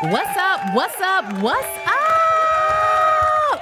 What's up? What's up? What's up?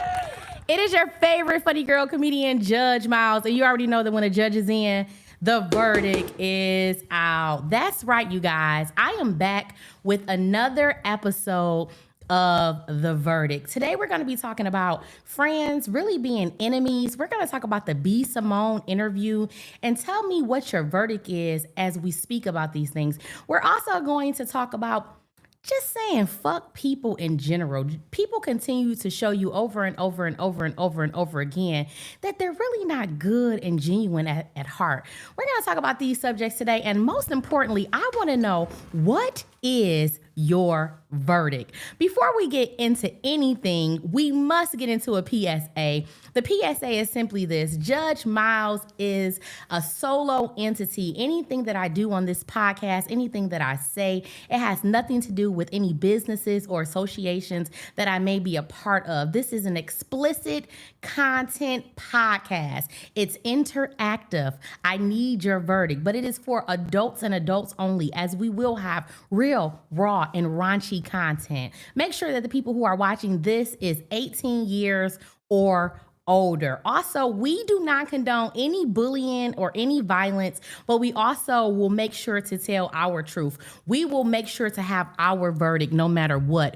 It is your favorite funny girl comedian, Judge Miles. And you already know that when a judge is in, the verdict is out. That's right, you guys. I am back with another episode of The Verdict. Today, we're going to be talking about friends really being enemies. We're going to talk about the B. Simone interview and tell me what your verdict is as we speak about these things. We're also going to talk about just saying fuck people in general. People continue to show you over and over and over and over and over again that they're really not good and genuine at heart. We're going to talk about these subjects today. And most importantly, I want to know, what is your verdict? Before we get into anything, we must get into a PSA. The PSA is simply this: Judge Miles is a solo entity. Anything that I do on this podcast, anything that I say, it has nothing to do with any businesses or associations that I may be a part of. This is an explicit content podcast. It's interactive. I need your verdict, but it is for adults and adults only, as we will have real, raw, and raunchy content. Make sure that the people who are watching this is 18 years or older. Also, we do not condone any bullying or any violence, but we also will make sure to tell our truth. We will make sure to have our verdict no matter what.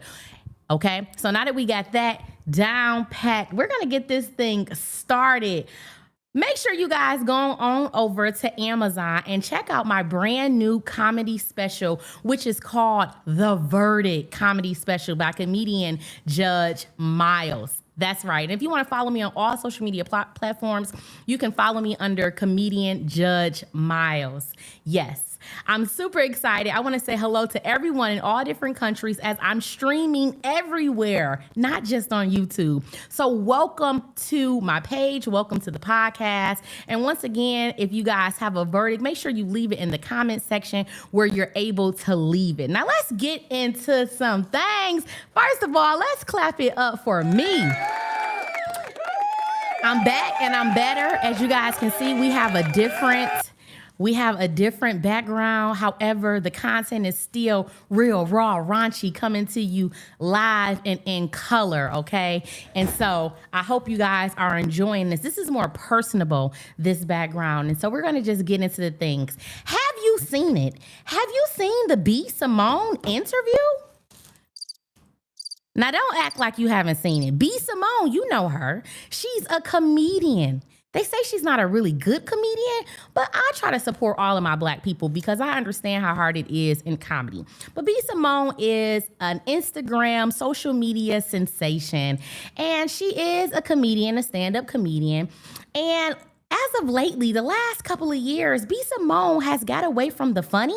Okay, so now that we got that down pat, we're gonna get this thing started. Make sure you guys go on over to Amazon and check out my brand new comedy special, which is called The Verdict Comedy Special by comedian Judge Miles. That's right. And if you want to follow me on all social media platforms, you can follow me under comedian Judge Miles. Yes. I'm super excited. I want to say hello to everyone in all different countries as I'm streaming everywhere, not just on YouTube. So welcome to my page. Welcome to the podcast. And once again, if you guys have a verdict, make sure you leave it in the comment section where you're able to leave it. Now let's get into some things. First of all, let's clap it up for me. I'm back and I'm better. As you guys can see, we have a different background. However, the content is still real, raw, raunchy, coming to you live and in color, okay? And so I hope you guys are enjoying this. This is more personable, this background. And so we're going to just get into the things. Have you seen it? Have you seen the B. Simone interview? Now, don't act like you haven't seen it. B. Simone, you know her. She's a comedian. They say she's not a really good comedian, but I try to support all of my Black people because I understand how hard it is in comedy. But B. Simone is an Instagram social media sensation, and she is a comedian, a stand-up comedian. And as of lately, the last couple of years, B. Simone has got away from the funny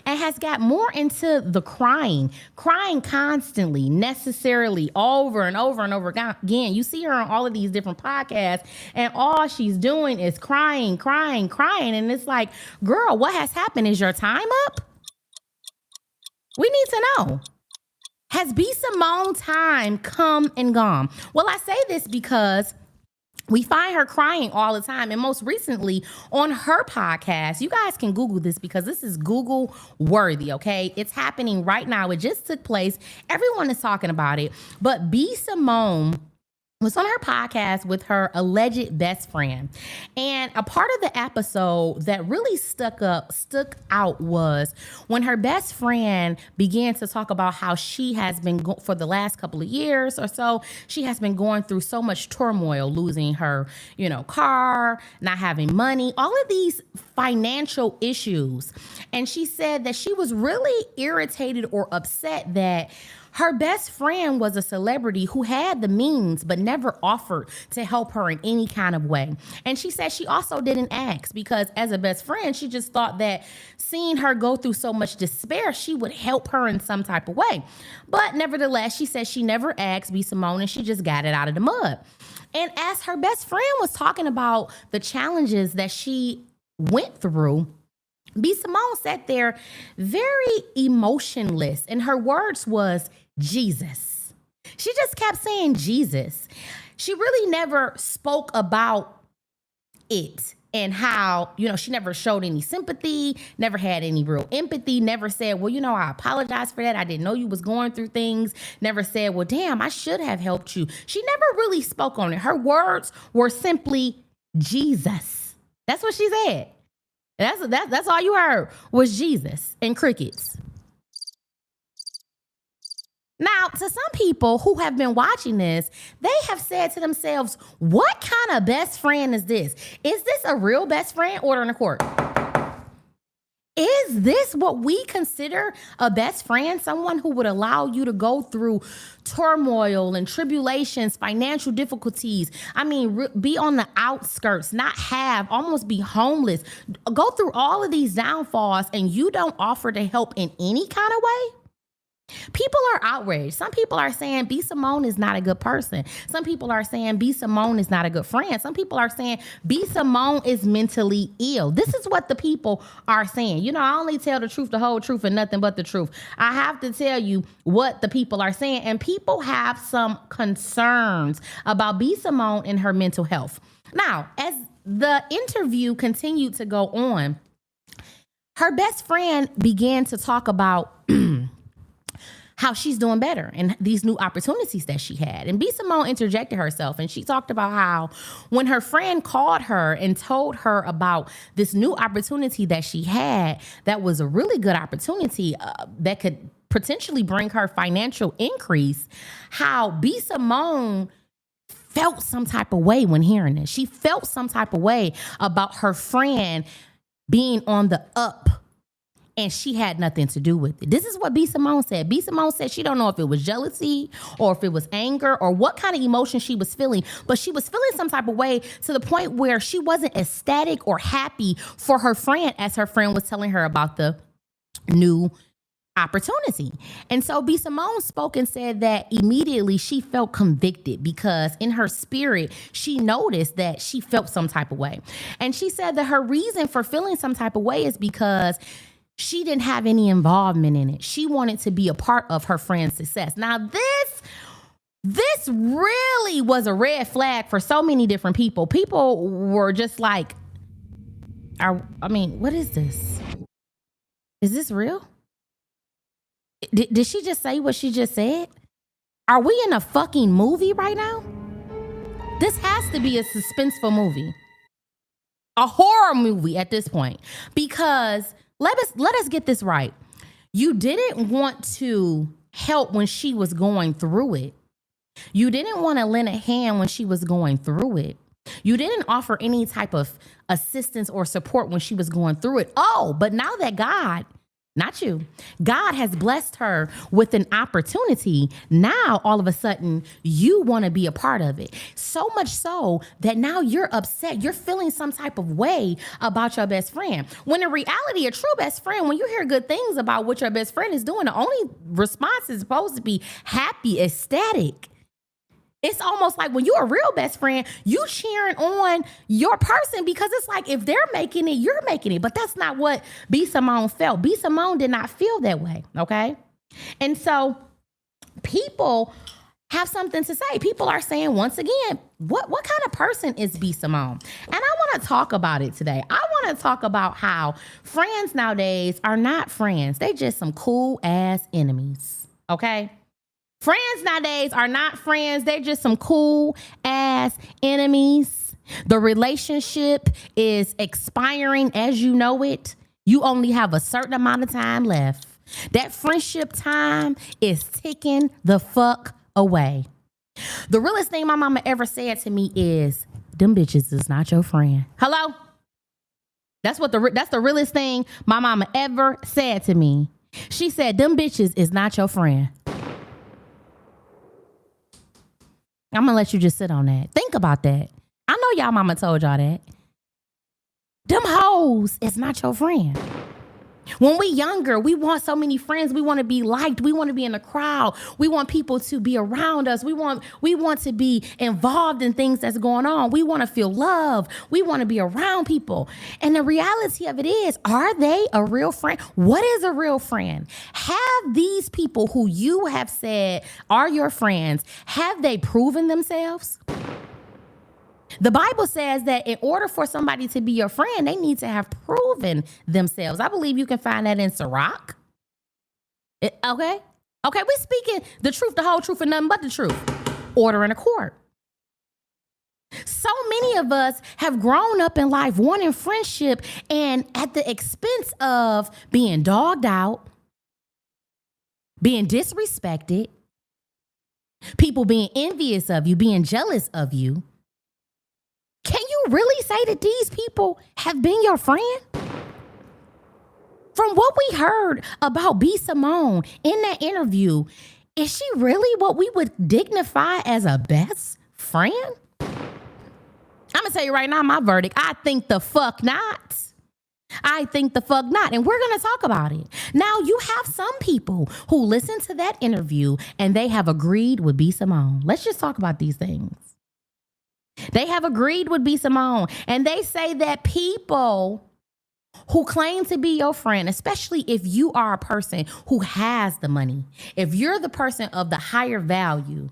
and has got more into the crying constantly, necessarily, over and over and over again. You see her on all of these different podcasts, and all she's doing is crying. And it's like, girl, what has happened? Is your time up? We need to know. Has B. Simone time come and gone? Well, I say this because we find her crying all the time. And most recently on her podcast, you guys can Google this because this is Google worthy, okay? It's happening right now. It just took place. Everyone is talking about it. But B. Simone was on her podcast with her alleged best friend. And a part of the episode that really stuck out was when her best friend began to talk about how she has been, for the last couple of years or so, she has been going through so much turmoil, losing her, car, not having money, all of these financial issues. And she said that she was really irritated or upset that her best friend was a celebrity who had the means but never offered to help her in any kind of way. And she said she also didn't ask because as a best friend, she just thought that seeing her go through so much despair, she would help her in some type of way. But nevertheless, she said she never asked B. Simone and she just got it out of the mud. And as her best friend was talking about the challenges that she went through, B. Simone sat there very emotionless, and her words was Jesus. She just kept saying Jesus. She really never spoke about it. and how, she never showed any sympathy, never had any real empathy, never said, well, I apologize for that. I didn't know you was going through things. Never said, well, damn, I should have helped you. She never really spoke on it. Her words were simply Jesus. That's what she said. That's all you heard was Jesus and crickets. Now, to some people who have been watching this, they have said to themselves, what kind of best friend is this? Is this a real best friend? Order in the court. Is this what we consider a best friend? Someone who would allow you to go through turmoil and tribulations, financial difficulties. I mean, be on the outskirts, almost be homeless. Go through all of these downfalls and you don't offer to help in any kind of way? People are outraged. Some people are saying B. Simone is not a good person. Some people are saying B. Simone is not a good friend. Some people are saying B. Simone is mentally ill. This is what the people are saying. I only tell the truth, the whole truth, and nothing but the truth. I have to tell you what the people are saying. And people have some concerns about B. Simone and her mental health. Now, as the interview continued to go on, her best friend began to talk about how she's doing better and these new opportunities that she had. And B. Simone interjected herself and she talked about how when her friend called her and told her about this new opportunity that she had, that was a really good opportunity that could potentially bring her financial increase, how B. Simone felt some type of way when hearing this. She felt some type of way about her friend being on the up, and she had nothing to do with it. This is what B. Simone said. B. Simone said she don't know if it was jealousy or if it was anger or what kind of emotion she was feeling, but she was feeling some type of way to the point where she wasn't ecstatic or happy for her friend as her friend was telling her about the new opportunity. And so B. Simone spoke and said that immediately she felt convicted because in her spirit, she noticed that she felt some type of way. And she said that her reason for feeling some type of way is because she didn't have any involvement in it. She wanted to be a part of her friend's success. Now, this really was a red flag for so many different people. People were just like, what is this? Is this real? Did she just say what she just said? Are we in a fucking movie right now? This has to be a suspenseful movie. A horror movie at this point. Because let us get this right. You didn't want to help when she was going through it. You didn't want to lend a hand when she was going through it. You didn't offer any type of assistance or support when she was going through it. Oh, but now that God, not you, God has blessed her with an opportunity. Now, all of a sudden, you want to be a part of it. So much so that now you're upset. You're feeling some type of way about your best friend. When in reality, a true best friend, when you hear good things about what your best friend is doing, the only response is supposed to be happy, ecstatic. It's almost like when you're a real best friend, you cheering on your person because it's like if they're making it, you're making it. But that's not what B. Simone felt. B. Simone did not feel that way, okay? And so people have something to say. People are saying, once again, what kind of person is B. Simone? And I want to talk about it today. I want to talk about how friends nowadays are not friends. They just some cool ass enemies, okay? Friends nowadays are not friends. They're just some cool ass enemies. The relationship is expiring as you know it. You only have a certain amount of time left. That friendship time is ticking the fuck away. The realest thing my mama ever said to me is, them bitches is not your friend. Hello? That's the realest thing my mama ever said to me. She said, them bitches is not your friend. I'm going to let you just sit on that. Think about that. I know y'all mama told y'all that. Them hoes is not your friend. When we younger, we want so many friends. We want to be liked. We want to be in the crowd. We want people to be around us. We want to be involved in things that's going on. We want to feel love. We want to be around people. And the reality of it is, are they a real friend? What is a real friend? Have these people who you have said are your friends, have they proven themselves? The Bible says that in order for somebody to be your friend, they need to have proven themselves. I believe you can find that in Sirach. Okay? Okay, we're speaking the truth, the whole truth, and nothing but the truth. Order in a court. So many of us have grown up in life wanting friendship and at the expense of being dogged out, being disrespected, people being envious of you, being jealous of you. Can you really say that these people have been your friend? From what we heard about B. Simone in that interview, is she really what we would dignify as a best friend? I'm going to tell you right now, my verdict, I think the fuck not. I think the fuck not. And we're going to talk about it. Now, you have some people who listen to that interview and they have agreed with B. Simone. Let's just talk about these things. They have agreed with B. Simone. And they say that people who claim to be your friend, especially if you are a person who has the money, if you're the person of the higher value,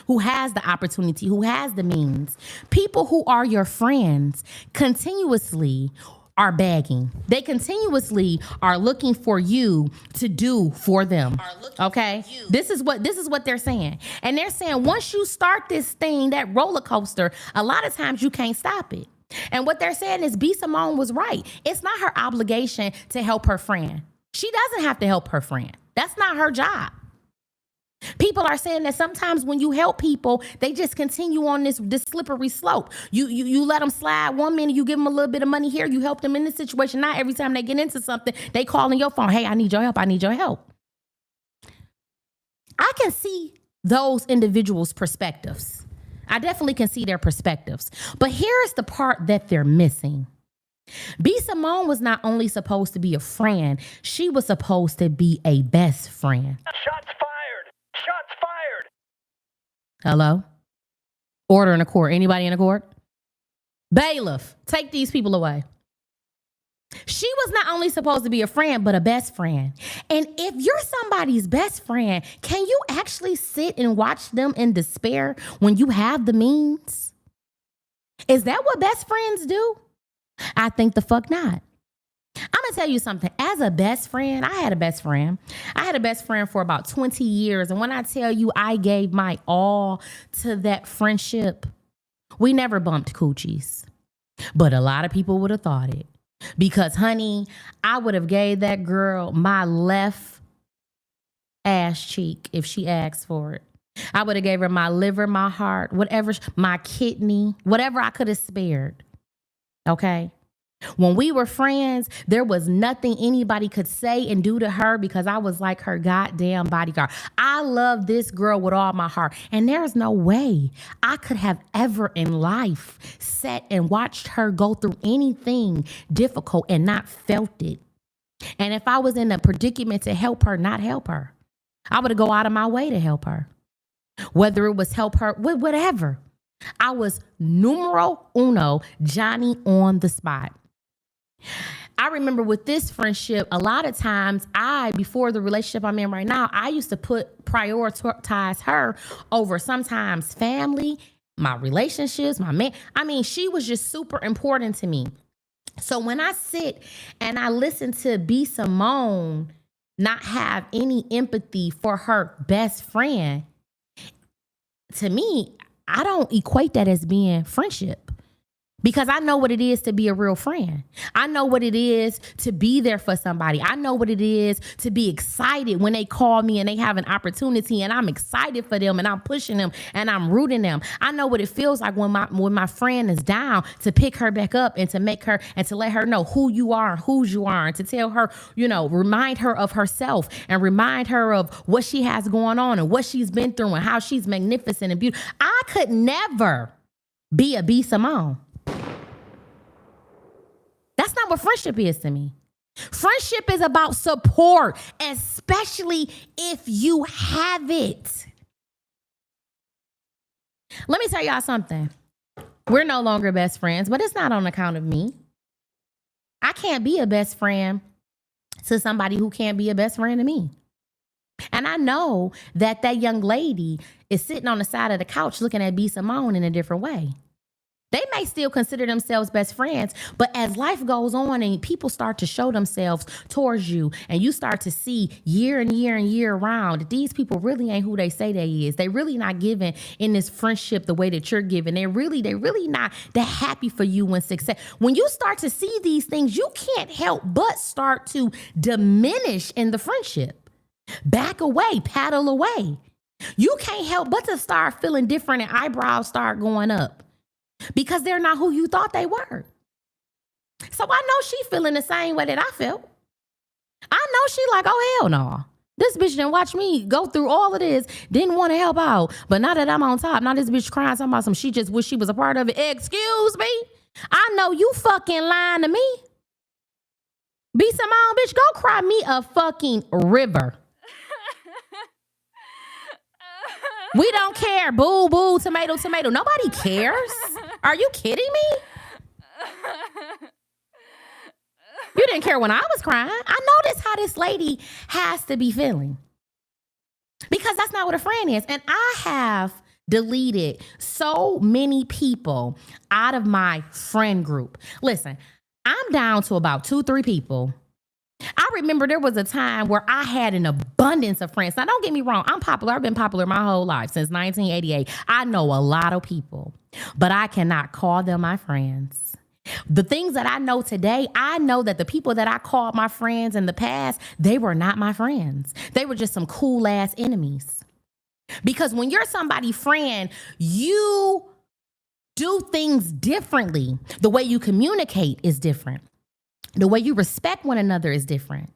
who has the opportunity, who has the means, people who are your friends continuously are begging. They continuously are looking for you to do for them. Okay? This is what they're saying. And they're saying once you start this thing, that roller coaster, a lot of times you can't stop it. And what they're saying is B. Simone was right. It's not her obligation to help her friend. She doesn't have to help her friend. That's not her job. People are saying that sometimes when you help people, they just continue on this slippery slope. You let them slide 1 minute, you give them a little bit of money here, you help them in this situation. Not every time they get into something, they call on your phone, hey, I need your help, I need your help. I can see those individuals' perspectives. I definitely can see their perspectives. But here's the part that they're missing. B. Simone was not only supposed to be a friend, she was supposed to be a best friend. Shots fired! Shots fired! Hello? Order in a court. Anybody in a court? Bailiff, take these people away. She was not only supposed to be a friend, but a best friend. And if you're somebody's best friend, can you actually sit and watch them in despair when you have the means? Is that what best friends do? I think the fuck not. I'm going to tell you something. As a best friend, I had a best friend. I had a best friend for about 20 years. And when I tell you I gave my all to that friendship, we never bumped coochies. But a lot of people would have thought it. Because, honey, I would have gave that girl my left ass cheek if she asked for it. I would have gave her my liver, my heart, whatever, my kidney, whatever I could have spared. Okay? When we were friends, there was nothing anybody could say and do to her because I was like her goddamn bodyguard. I love this girl with all my heart. And there's no way I could have ever in life sat and watched her go through anything difficult and not felt it. And if I was in a predicament to help her, not help her, I would go out of my way to help her. Whether it was help her with whatever. I was numero uno, Johnny on the spot. I remember with this friendship, a lot of times before the relationship I'm in right now, I used to prioritize her over sometimes family, my relationships, my man. I mean, she was just super important to me. So when I sit and I listen to B. Simone not have any empathy for her best friend, to me, I don't equate that as being friendship. Because I know what it is to be a real friend. I know what it is to be there for somebody. I know what it is to be excited when they call me and they have an opportunity and I'm excited for them and I'm pushing them and I'm rooting them. I know what it feels like when my friend is down to pick her back up and to make her and to let her know who you are and whose you are and to tell her, remind her of herself and remind her of what she has going on and what she's been through and how she's magnificent and beautiful. I could never be a B. Simone. That's not what friendship is to me. Friendship is about support, especially if you have it. Let me tell y'all something. We're no longer best friends, but it's not on account of me. I can't be a best friend to somebody who can't be a best friend to me. And I know that young lady is sitting on the side of the couch looking at B. Simone in a different way. They may still consider themselves best friends, but as life goes on and people start to show themselves towards you and you start to see year and year and year around that these people really ain't who they say they is. They really not giving in this friendship the way that you're giving. They really not that happy for you when success. When you start to see these things, you can't help but start to diminish in the friendship. Back away, paddle away. You can't help but to start feeling different and eyebrows start going up. Because they're not who you thought they were. So I know she feeling the same way that I felt. I know she like, oh, hell no. This bitch didn't watch me go through all of this, didn't want to help out. But now that I'm on top, now this bitch crying, talking about some she just wish she was a part of it. Excuse me? I know you fucking lying to me. B. Simone, bitch, go cry me a fucking river. We don't care. Boo, boo, tomato, tomato. Nobody cares. Are you kidding me? You didn't care when I was crying. I noticed how this lady has to be feeling. Because that's not what a friend is. And I have deleted so many people out of my friend group. Listen, I'm down to about 2-3 people. I remember there was a time where I had an abundance of friends. Now, don't get me wrong. I'm popular. I've been popular my whole life since 1988. I know a lot of people, but I cannot call them my friends. The things that I know today, I know that the people that I called my friends in the past, they were not my friends. They were just some cool ass enemies. Because when you're somebody's friend, you do things differently. The way you communicate is different. The way you respect one another is different,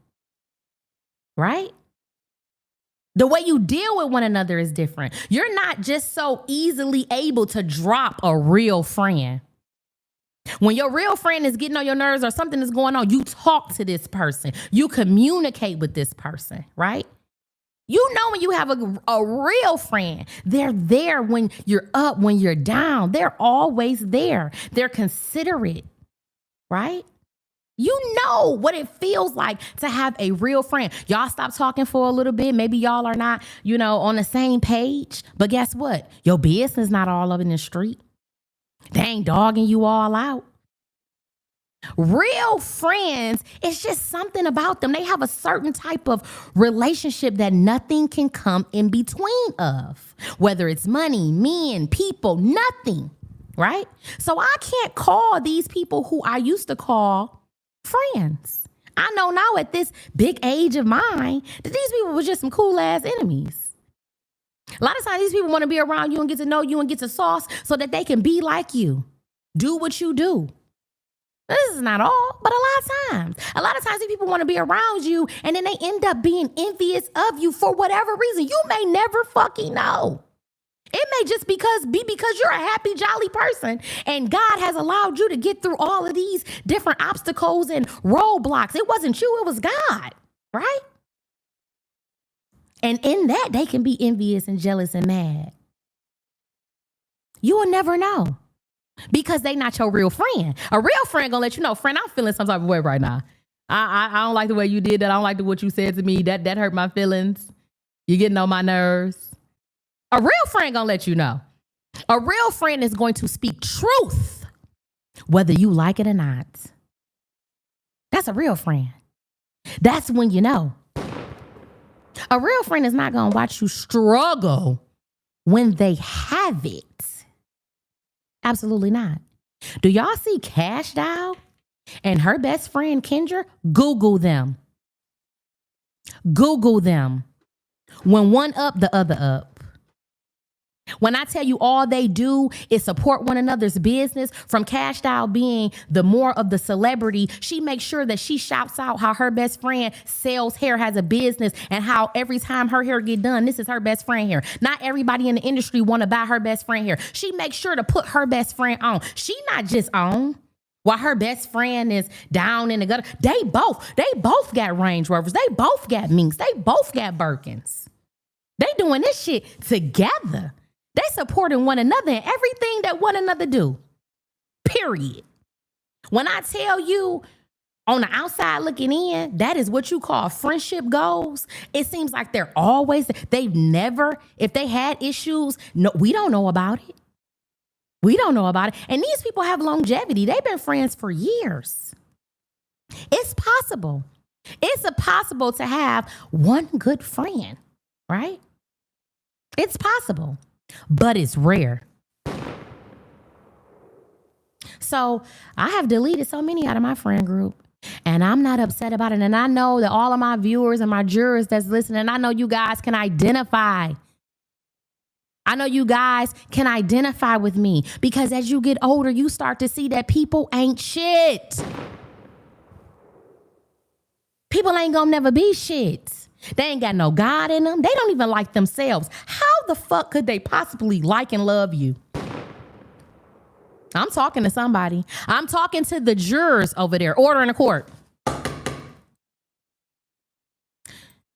right? The way you deal with one another is different. You're not just so easily able to drop a real friend. When your real friend is getting on your nerves or something is going on, you talk to this person. You communicate with this person, right? You know when you have a real friend, they're there when you're up, when you're down. They're always there. They're considerate, right? You know what it feels like to have a real friend. Y'all stop talking for a little bit. Maybe y'all are not, on the same page. But guess what? Your business not all up in the street. They ain't dogging you all out. Real friends, it's just something about them. They have a certain type of relationship that nothing can come in between of. Whether it's money, men, people, nothing, right? So I can't call these people who I used to call friends. I know now at this big age of mine that these people were just some cool ass enemies. A lot of times these people want to be around you and get to know you and get to sauce so that they can be like you. Do what you do. This is not all, but a lot of times these people want to be around you and then they end up being envious of you for whatever reason. You may never fucking know. It may just be because you're a happy, jolly person and God has allowed you to get through all of these different obstacles and roadblocks. It wasn't you, it was God, right? And in that, they can be envious and jealous and mad. You will never know because they not your real friend. A real friend gonna let you know, friend, I'm feeling some type of way right now. I don't like the way you did that. I don't like what you said to me. That hurt my feelings. You're getting on my nerves. A real friend gonna let you know. A real friend is going to speak truth, whether you like it or not. That's a real friend. That's when you know. A real friend is not gonna watch you struggle when they have it. Absolutely not. Do y'all see Cash Doll and her best friend Kendra? Google them. Google them. When one up, the other up. When I tell you all they do is support one another's business, from Cash Doll being the more of the celebrity, she makes sure that she shouts out how her best friend sells hair, has a business, and how every time her hair get done, this is her best friend hair. Not everybody in the industry want to buy her best friend hair. She makes sure to put her best friend on. She not just on while her best friend is down in the gutter. They both got Range Rovers. They both got Minks. They both got Birkins. They doing this shit together. They supporting one another in everything that one another do. Period. When I tell you on the outside looking in, that is what you call friendship goals. It seems like they've never, if they had issues, no, we don't know about it. We don't know about it. And these people have longevity. They've been friends for years. It's possible. It's possible to have one good friend, right? It's possible, but it's rare. So I have deleted so many out of my friend group, and I'm not upset about it. And I know that all of my viewers and my jurors that's listening, I know you guys can identify. I know you guys can identify with me, because as you get older, you start to see that people ain't shit. People ain't gonna never be shit. They ain't got no God in them. They don't even like themselves. How the fuck could they possibly like and love you? I'm talking to somebody. I'm talking to the jurors over there, order in the court.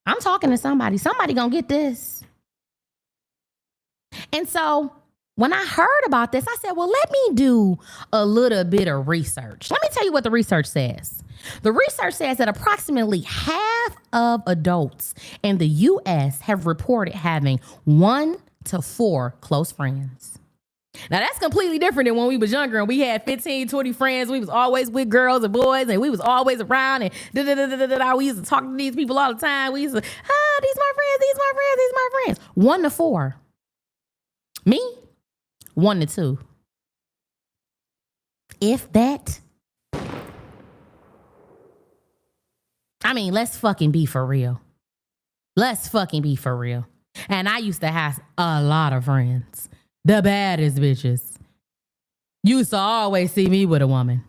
I'm talking to somebody. Somebody gonna get this. And so when I heard about this, I said, well, let me do a little bit of research. Let me tell you what the research says. The research says that approximately half of adults in the U.S. have reported having 1 to 4 close friends. Now, that's completely different than when we was younger and we had 15, 20 friends. We was always with girls and boys, and we was always around, and we used to talk to these people all the time. We used to, these my friends, these my friends, these my friends. 1 to 4. Me, 1 to 2. If that. I mean, let's fucking be for real. Let's fucking be for real. And I used to have a lot of friends. The baddest bitches. Used to always see me with a woman.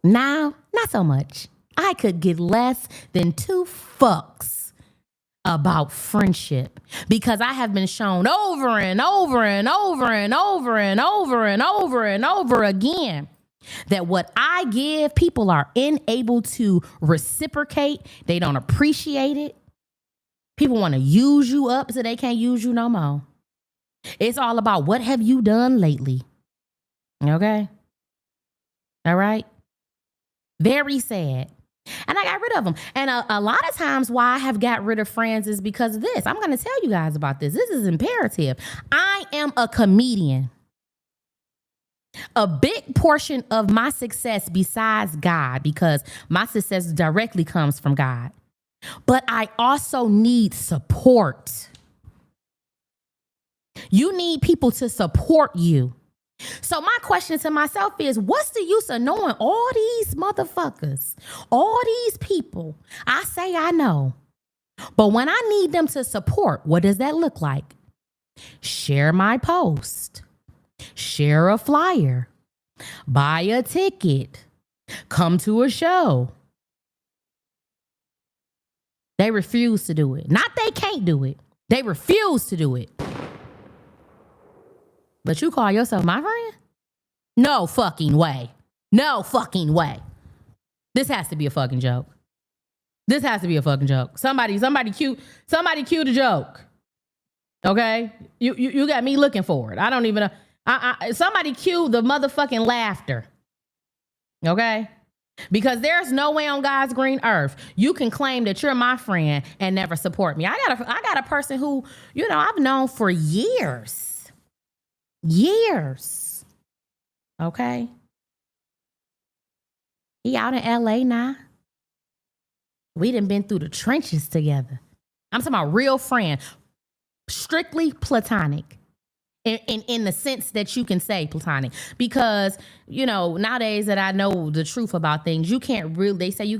Now, not so much. I could get less than 2 fucks about friendship, because I have been shown over and over and over and over and over and over and over again that what I give, people are unable to reciprocate. They don't appreciate it. People want to use you up so they can't use you no more. It's all about what have you done lately. Okay? All right? Very sad. And I got rid of them. And a lot of times why I have got rid of friends is because of this. I'm going to tell you guys about this. This is imperative. I am a comedian. A big portion of my success, besides God, because my success directly comes from God, but I also need support. You need people to support you. So my question to myself is, what's the use of knowing all these motherfuckers, all these people I say I know, but when I need them to support, what does that look like? Share my post, share a flyer, buy a ticket, come to a show. They refuse to do it. Not they can't do it. They refuse to do it. But you call yourself my friend? No fucking way. No fucking way. This has to be a fucking joke. This has to be a fucking joke. Somebody cue the joke. Okay? You got me looking for it. I don't even know. Somebody cue the motherfucking laughter. Okay? Because there's no way on God's green earth you can claim that you're my friend and never support me. I got a person who, I've known for years. Years. Okay? He out in LA now. We done been through the trenches together. I'm talking about real friend. Strictly platonic. In the sense that you can say platonic. Because, nowadays that I know the truth about things, you can't really, they say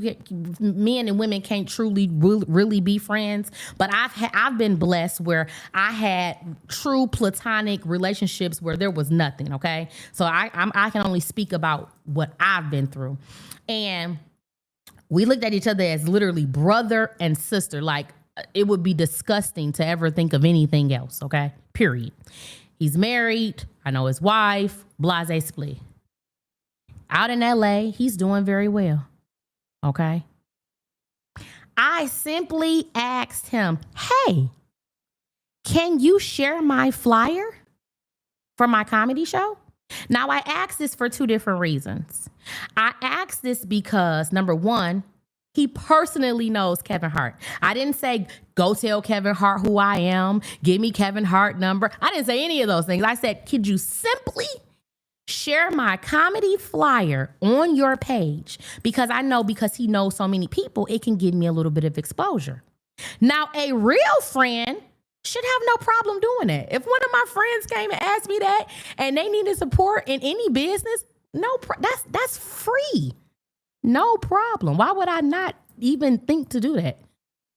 men and women can't truly really be friends. But I've been blessed where I had true platonic relationships where there was nothing, okay? So I can only speak about what I've been through. And we looked at each other as literally brother and sister. Like, it would be disgusting to ever think of anything else, okay? Period. He's married. I know his wife. Blase split. Out in LA, he's doing very well. Okay. I simply asked him, hey, can you share my flyer for my comedy show? Now, I asked this for 2 different reasons. I asked this because, number one, He personally knows Kevin Hart. I didn't say, go tell Kevin Hart who I am. Give me Kevin Hart number. I didn't say any of those things. I said, could you simply share my comedy flyer on your page? Because I know because he knows so many people, it can give me a little bit of exposure. Now, a real friend should have no problem doing it. If one of my friends came and asked me that and they needed support in any business, that's free. No problem. Why would I not even think to do that?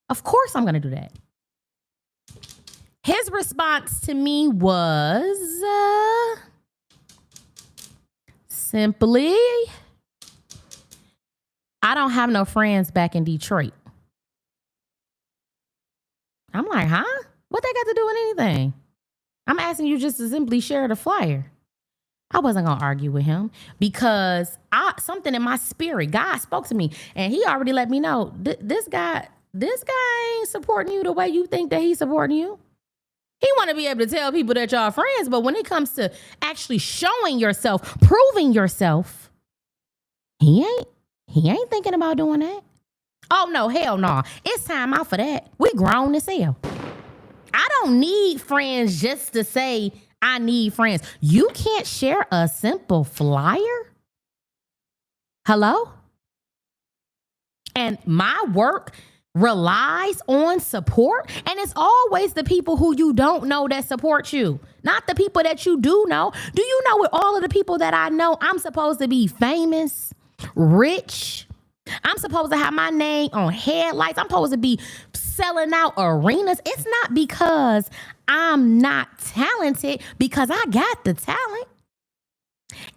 Of course I'm going to do that. His response to me was simply, I don't have no friends back in Detroit. I'm like, huh? What they got to do with anything? I'm asking you just to simply share the flyer. I wasn't going to argue with him because something in my spirit, God spoke to me and he already let me know this guy ain't supporting you the way you think that he's supporting you. He want to be able to tell people that y'all friends, but when it comes to actually showing yourself, proving yourself, he ain't thinking about doing that. Oh no, hell no. It's time out for that. We grown as hell. I don't need friends just to say I need friends. You can't share a simple flyer? Hello? And my work relies on support, and it's always the people who you don't know that support you, not the people that you do know. Do you know with all of the people that I know, I'm supposed to be famous, rich. I'm supposed to have my name on headlights. I'm supposed to be selling out arenas. It's not because I'm not talented, because I got the talent.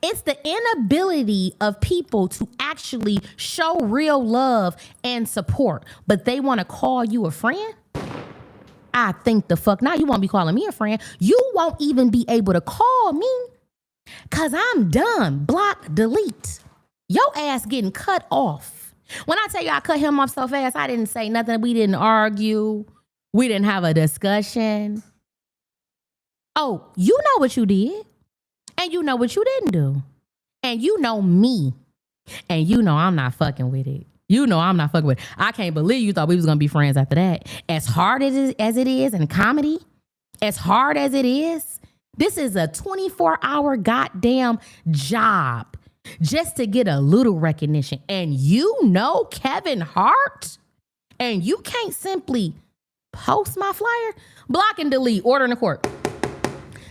It's the inability of people to actually show real love and support, but they want to call you a friend. I think the fuck not. You won't be calling me a friend. You won't even be able to call me because I'm done. Block, delete. Your ass getting cut off. When I tell you I cut him off so fast, I didn't say nothing. We didn't argue. We didn't have a discussion. Oh, you know what you did. And you know what you didn't do. And you know me. And you know I'm not fucking with it. You know I'm not fucking with it. I can't believe you thought we was going to be friends after that. As hard as it is in comedy, as hard as it is, this is a 24-hour goddamn job just to get a little recognition. And you know Kevin Hart? And you can't simply post my flyer? Block and delete. Order in the court.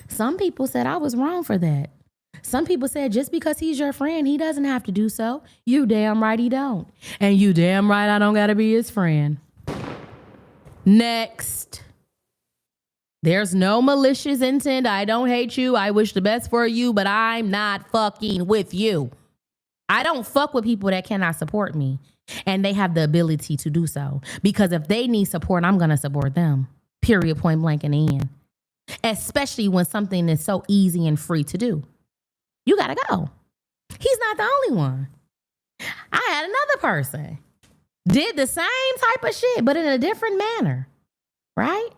Some people said I was wrong for that. Some people said just because he's your friend, he doesn't have to do so. You damn right he don't. And you damn right I don't got to be his friend. Next. There's no malicious intent. I don't hate you. I wish the best for you, but I'm not fucking with you. I don't fuck with people that cannot support me. And they have the ability to do so. Because if they need support, I'm going to support them. Period, point blank, and end. Especially when something is so easy and free to do. You gotta go. He's not the only one. I had another person. Did the same type of shit, but in a different manner. Right?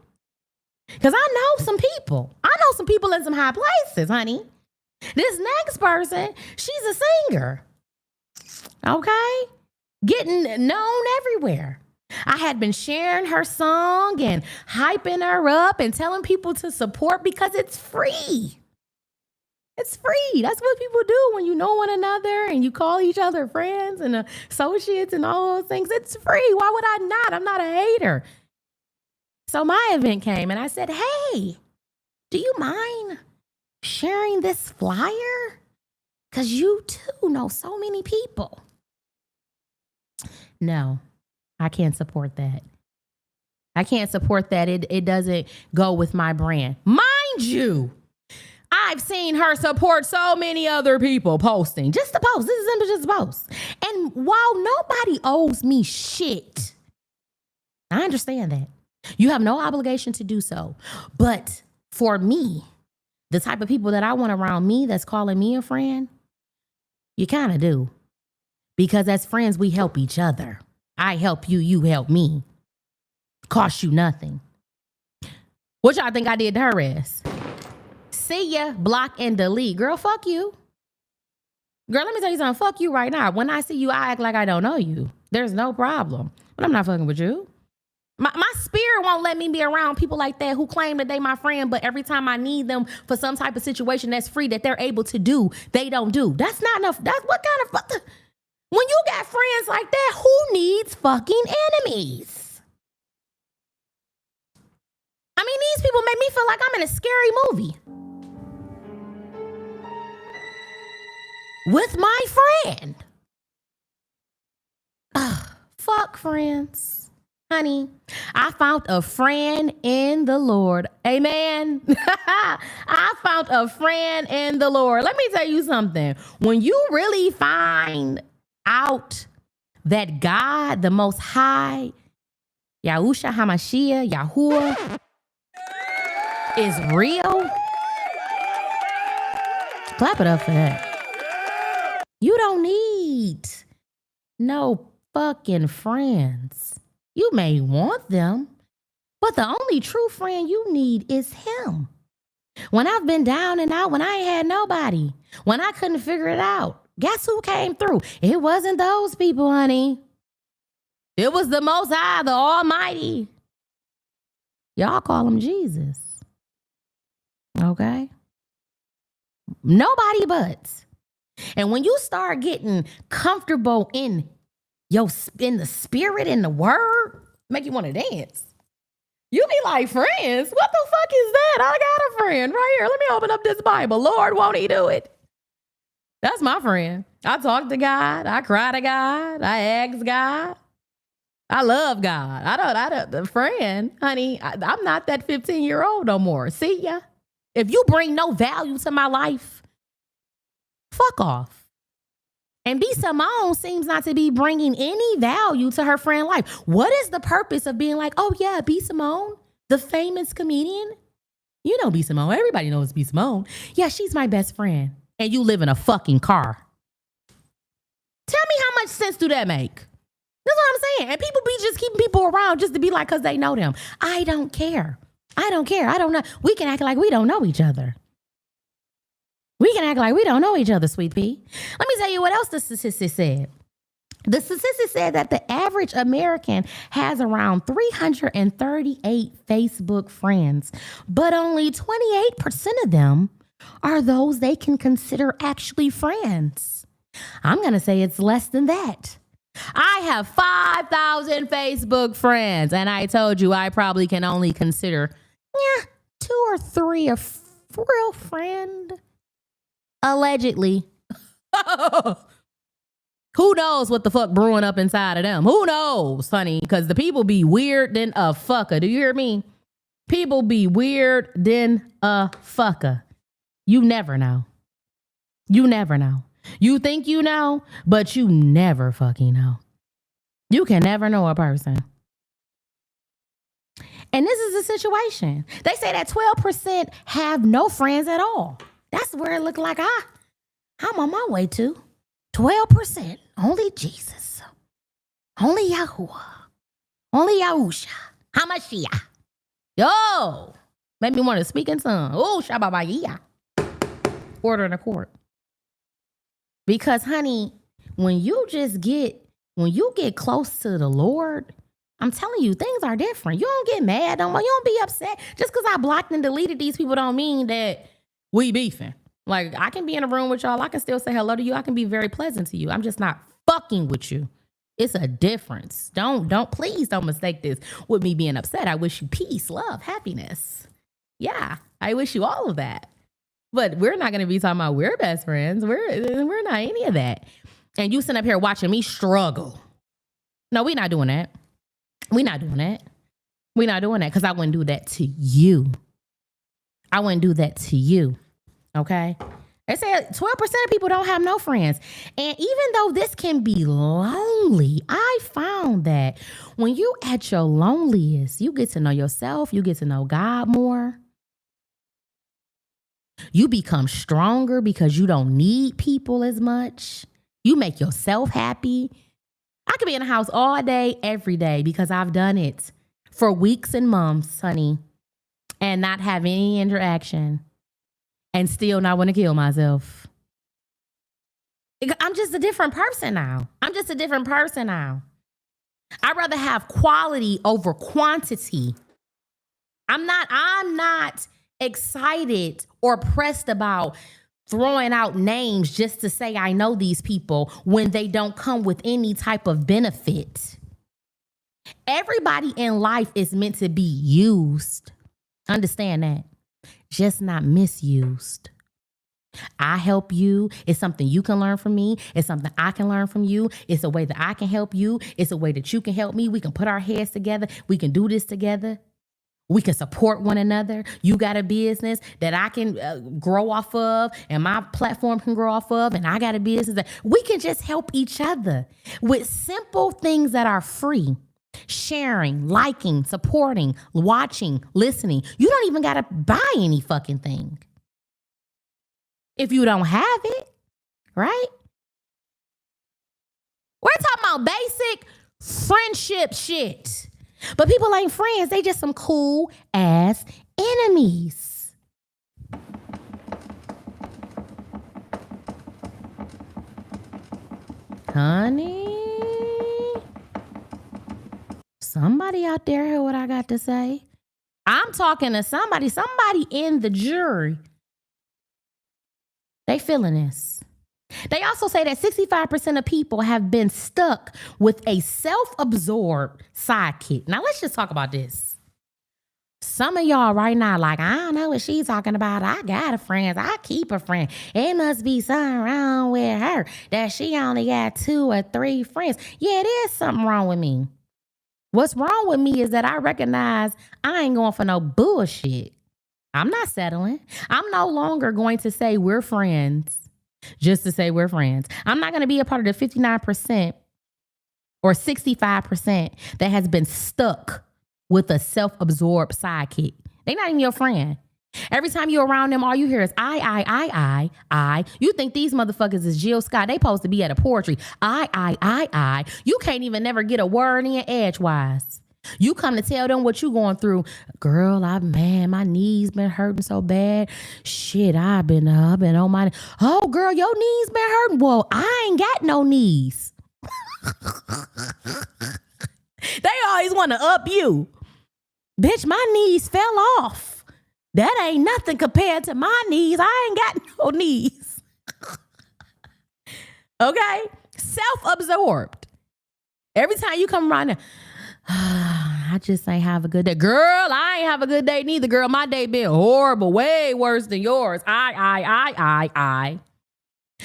Because I know some people. I know some people in some high places, honey. This next person, she's a singer. Okay? Getting known everywhere. I had been sharing her song and hyping her up and telling people to support because it's free. It's free. That's what people do when you know one another and you call each other friends and associates and all those things. It's free. Why would I not? I'm not a hater. So my event came and I said, hey, do you mind sharing this flyer? Because you too know so many people. No. I can't support that. I can't support that. It doesn't go with my brand. Mind you, I've seen her support so many other people posting. Just a post. This is simple, just a post. And while nobody owes me shit, I understand that. You have no obligation to do so. But for me, the type of people that I want around me that's calling me a friend, you kind of do. Because as friends, we help each other. I help you, you help me. Cost you nothing. What y'all think I did to her ass? See ya, block and delete. Girl, fuck you. Girl, let me tell you something. Fuck you right now. When I see you, I act like I don't know you. There's no problem. But I'm not fucking with you. My spirit won't let me be around people like that who claim that they my friend, but every time I need them for some type of situation that's free that they're able to do, they don't do. That's not enough. That's what kind of... When you got friends like that, who needs fucking enemies? I mean, these people make me feel like I'm in a scary movie. With my friend. Ugh, fuck friends. Honey, I found a friend in the Lord. Amen. I found a friend in the Lord. Let me tell you something. When you really find out that God, the Most High, Yahusha HaMashiach, Yahuwah, is real, clap it up for that. You don't need no fucking friends. You may want them, but the only true friend you need is him. When I've been down and out, when I ain't had nobody, when I couldn't figure it out, guess who came through? It wasn't those people, honey. It was the Most High, the Almighty. Y'all call him Jesus. Okay? Nobody but. And when you start getting comfortable in the spirit, in the word, make you want to dance. You be like, friends? What the fuck is that? I got a friend right here. Let me open up this Bible. Lord, won't he do it? That's my friend. I talk to God. I cry to God. I ask God. I love God. I don't, the friend, honey, I'm not that 15-year-old no more. See ya? If you bring no value to my life, fuck off. And B. Simone seems not to be bringing any value to her friend life. What is the purpose of being like, oh yeah, B. Simone, the famous comedian? You know B. Simone. Everybody knows B. Simone. Yeah, she's my best friend. And you live in a fucking car. Tell me how much sense do that make? That's what I'm saying. And people be just keeping people around just to be like, because they know them. I don't care. I don't care. I don't know. We can act like we don't know each other. We can act like we don't know each other, sweet pea. Let me tell you what else the statistics said. The statistics said that the average American has around 338 Facebook friends, but only 28% of them are those they can consider actually friends. I'm going to say it's less than that. I have 5,000 Facebook friends, and I told you I probably can only consider 2 or 3 a real friend. Allegedly. Who knows what the fuck brewing up inside of them? Who knows, honey? Because the people be weird than a fucker. Do you hear me? People be weird than a fucker. You never know. You never know. You think you know, but you never fucking know. You can never know a person. And this is the situation. They say that 12% have no friends at all. That's where it looked like I'm on my way to. 12%. Only Jesus. Only Yahuwah. Only Yahusha. HaMashiach. Yo. Made me want to speak in tongues. Oh, Shabbabayah. Order in a court. Because, honey, when you get close to the Lord, I'm telling you, things are different. You don't get mad no more. You don't be upset. Just because I blocked and deleted these people don't mean that we beefing. Like, I can be in a room with y'all. I can still say hello to you. I can be very pleasant to you. I'm just not fucking with you. It's a difference. Please don't mistake this with me being upset. I wish you peace, love, happiness. Yeah, I wish you all of that. But we're not going to be talking about we're best friends. We're not any of that. And you sitting up here watching me struggle. No, we're not doing that. We're not doing that. We're not doing that because I wouldn't do that to you. I wouldn't do that to you. Okay? They say 12% of people don't have no friends. And even though this can be lonely, I found that when you at your loneliest, you get to know yourself, you get to know God more. You become stronger because you don't need people as much. You make yourself happy. I could be in the house all day, every day, because I've done it for weeks and months, honey, and not have any interaction and still not want to kill myself. I'm just a different person now. I'd rather have quality over quantity. I'm not excited or pressed about throwing out names just to say I know these people when they don't come with any type of benefit. Everybody in life is meant to be used. Understand that. Just not misused. I help you. It's something you can learn from me. It's something I can learn from you. It's a way that I can help you. It's a way that you can help me. We can put our heads together. We can do this together. We can support one another. You got a business that I can grow off of, and my platform can grow off of, and I got a business that we can just help each other with simple things that are free. Sharing, liking, supporting, watching, listening. You don't even got to buy any fucking thing if you don't have it, right? We're talking about basic friendship shit. But people ain't friends. They just some cool ass enemies. Honey, somebody out there hear what I got to say. I'm talking to somebody in the jury. They feeling this. They also say that 65% of people have been stuck with a self-absorbed sidekick. Now, let's just talk about this. Some of y'all right now like, I don't know what she's talking about. I got a friend. I keep a friend. It must be something wrong with her that she only got 2 or 3 friends. Yeah, it is something wrong with me. What's wrong with me is that I recognize I ain't going for no bullshit. I'm not settling. I'm no longer going to say we're friends just to say we're friends. I'm not going to be a part of the 59% or 65% that has been stuck with a self-absorbed sidekick. They're not even your friend. Every time you're around them, all you hear is I. You think these motherfuckers is Jill Scott. They supposed to be at a poetry. I. You can't even never get a word in edgewise. You come to tell them what you going through. Girl, my knees been hurting so bad. Shit, I've been on my, oh girl, your knees been hurting. Well, I ain't got no knees. They always want to up you. Bitch, my knees fell off. That ain't nothing compared to my knees. I ain't got no knees. Okay? Self-absorbed. Every time you come around there, I just ain't have a good day. Girl, I ain't have a good day neither, girl. My day been horrible, way worse than yours. I.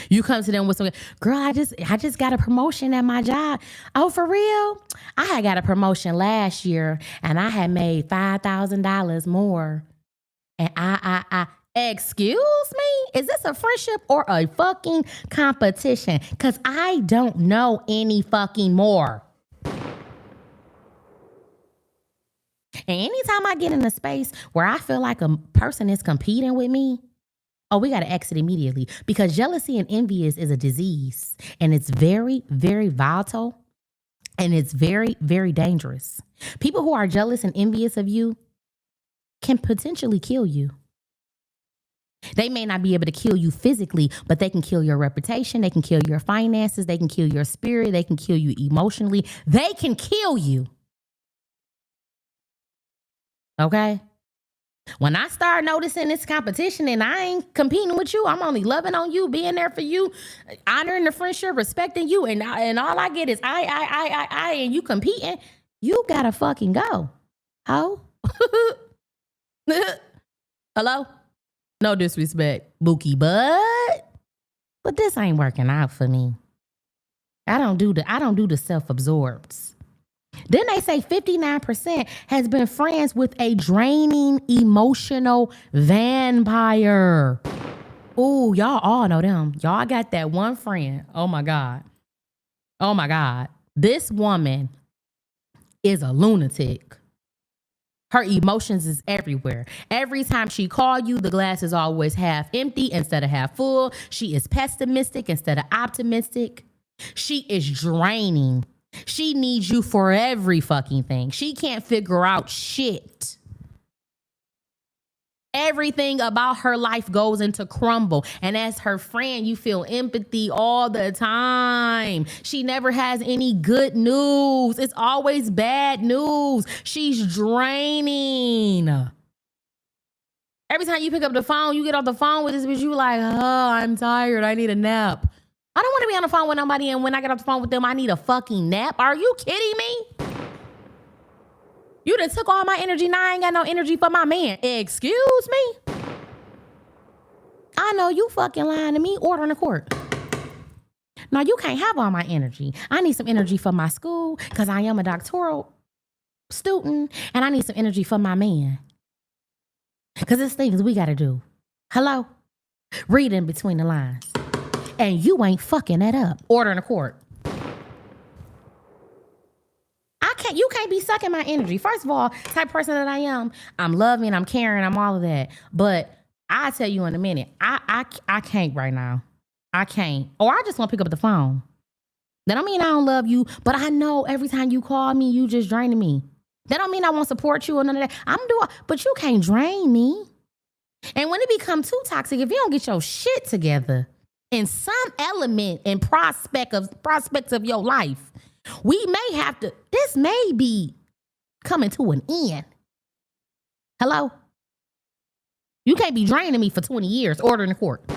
You come to them with some, girl, I just got a promotion at my job. Oh, for real? I had got a promotion last year and I had made $5,000 more. And I, excuse me? Is this a friendship or a fucking competition? Because I don't know any fucking more. And anytime I get in a space where I feel like a person is competing with me, oh, we got to exit immediately, because jealousy and envy is a disease, and it's very, very volatile, and it's very, very dangerous. People who are jealous and envious of you can potentially kill you. They may not be able to kill you physically, but they can kill your reputation. They can kill your finances. They can kill your spirit. They can kill you emotionally. They can kill you. Okay? When I start noticing this competition and I ain't competing with you, I'm only loving on you, being there for you, honoring the friendship, respecting you, and all I get is I, and you competing, you gotta fucking go. Ho? Hello? No disrespect, Bookie, but this ain't working out for me. I don't do the self-absorbeds. Then they say 59% has been friends with a draining emotional vampire. Ooh, y'all all know them. Y'all got that one friend. Oh my God. This woman is a lunatic. Her emotions is everywhere. Every time she call you, the glass is always half empty instead of half full. She is pessimistic instead of optimistic. She is draining. She needs you for every fucking thing. She can't figure out shit. Everything about her life goes into crumble. And as her friend, you feel empathy all the time. She never has any good news. It's always bad news. She's draining. Every time you pick up the phone, you get off the phone with this bitch, you like, oh, I'm tired. I need a nap. I don't want to be on the phone with nobody, and when I get off the phone with them, I need a fucking nap. Are you kidding me? You done took all my energy, now I ain't got no energy for my man. Excuse me? I know you fucking lying to me, ordering a court. Now you can't have all my energy. I need some energy for my school, because I am a doctoral student, and I need some energy for my man. Because there's things we gotta do. Hello? Read in between the lines. And you ain't fucking that up. Ordering a court. You can't be sucking my energy. First of all, type of person that I am, I'm loving, I'm caring, I'm all of that. But I'll tell you in a minute, I can't right now. I can't. Or I just want to pick up the phone. That don't mean I don't love you, but I know every time you call me, you just draining me. That don't mean I won't support you or none of that. But you can't drain me. And when it becomes too toxic, if you don't get your shit together in some element and prospects of your life, we may have to, this may be coming to an end. Hello? You can't be draining me for 20 years, ordering the court.